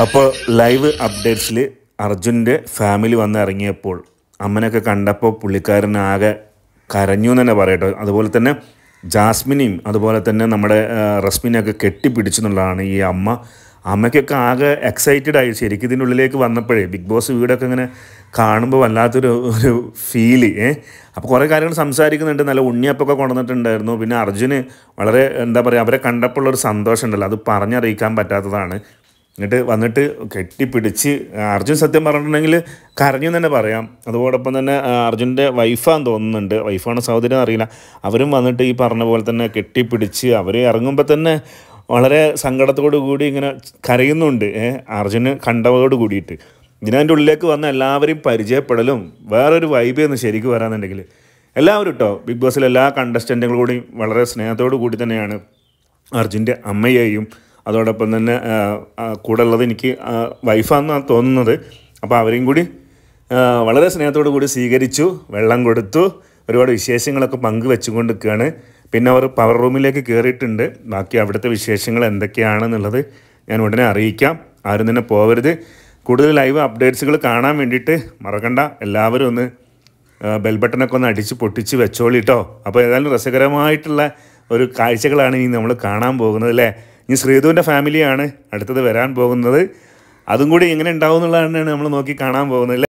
അപ്പോൾ ലൈവ് അപ്ഡേറ്റ്സിൽ അർജുൻ്റെ ഫാമിലി വന്ന് ഇറങ്ങിയപ്പോൾ അമ്മനൊക്കെ കണ്ടപ്പോൾ പുള്ളിക്കാരനാകെ കരഞ്ഞു എന്ന് തന്നെ പറയട്ടോ. അതുപോലെ തന്നെ ജാസ്മിനെയും അതുപോലെ തന്നെ നമ്മുടെ റസ്മിനെയൊക്കെ കെട്ടിപ്പിടിച്ചു എന്നുള്ളതാണ് ഈ അമ്മയ്ക്കൊക്കെ ആകെ എക്സൈറ്റഡ് ആയി. ശരിക്കും ഇതിൻ്റെ ഉള്ളിലേക്ക് വന്നപ്പോഴേ ബിഗ് ബോസ് വീടൊക്കെ ഇങ്ങനെ കാണുമ്പോൾ വല്ലാത്തൊരു ഫീല്. അപ്പോൾ കുറേ കാര്യങ്ങൾ സംസാരിക്കുന്നുണ്ട്. നല്ല ഉണ്ണിയപ്പൊക്കെ കൊണ്ടുവന്നിട്ടുണ്ടായിരുന്നു. പിന്നെ അർജുന് വളരെ എന്താ പറയുക, അവരെ കണ്ടപ്പോൾ ഉള്ളൊരു സന്തോഷം ഉണ്ടല്ലോ, അത് പറഞ്ഞറിയിക്കാൻ പറ്റാത്തതാണ്. വന്നിട്ട് കെട്ടിപ്പിടിച്ച് അർജുൻ സത്യം പറഞ്ഞിട്ടുണ്ടെങ്കിൽ കരഞ്ഞു തന്നെ പറയാം. അതോടൊപ്പം തന്നെ അർജുൻ്റെ വൈഫാന്ന് തോന്നുന്നുണ്ട്, വൈഫാണ് സഹോദരി അറിയില്ല, അവരും വന്നിട്ട് ഈ പറഞ്ഞ പോലെ തന്നെ കെട്ടിപ്പിടിച്ച് അവർ ഇറങ്ങുമ്പോൾ തന്നെ വളരെ സങ്കടത്തോടു കൂടി ഇങ്ങനെ കരയുന്നുണ്ട്. അർജുന് കണ്ടതോട് കൂടിയിട്ട് ഇതിനതിൻ്റെ ഉള്ളിലേക്ക് വന്ന എല്ലാവരെയും പരിചയപ്പെടലും വേറൊരു വൈബ് എന്ന് ശരിക്കും വരാന്നുണ്ടെങ്കിൽ എല്ലാവരും കേട്ടോ. ബിഗ് ബോസിലെ എല്ലാ കണ്ടസ്റ്റൻറ്റുകളും കൂടി വളരെ സ്നേഹത്തോടു കൂടി തന്നെയാണ് അർജുൻ്റെ അമ്മയെയും അതോടൊപ്പം തന്നെ കൂടെ ഉള്ളത് എനിക്ക് വൈഫാണെന്നാണ് തോന്നുന്നത്. അപ്പോൾ അവരെയും കൂടി വളരെ സ്നേഹത്തോടു കൂടി സ്വീകരിച്ചു, വെള്ളം കൊടുത്തു, ഒരുപാട് വിശേഷങ്ങളൊക്കെ പങ്കുവെച്ചുകൊണ്ട് നിൽക്കുകയാണ്. പിന്നെ അവർ പവർ റൂമിലേക്ക് കയറിയിട്ടുണ്ട്. ബാക്കി അവിടുത്തെ വിശേഷങ്ങൾ എന്തൊക്കെയാണെന്നുള്ളത് ഞാൻ ഉടനെ അറിയിക്കാം. ആരും തന്നെ പോകരുത്. കൂടുതൽ ലൈവ് അപ്ഡേറ്റ്സുകൾ കാണാൻ വേണ്ടിയിട്ട് മറക്കണ്ട, എല്ലാവരും ഒന്ന് ബെൽ ബട്ടനൊക്കെ ഒന്ന് അടിച്ച് പൊട്ടിച്ച് വെച്ചോളിട്ടോ. അപ്പോൾ ഏതായാലും രസകരമായിട്ടുള്ള ഒരു കാഴ്ചകളാണ് ഇനി നമ്മൾ കാണാൻ പോകുന്നത് അല്ലേ. ഇനി ശ്രീധുവിൻ്റെ ഫാമിലിയാണ് അടുത്തത് വരാൻ പോകുന്നത്. അതും കൂടി എങ്ങനെ ഉണ്ടാവും എന്നുള്ളതാണ് നമ്മൾ നോക്കി കാണാൻ പോകുന്നത്.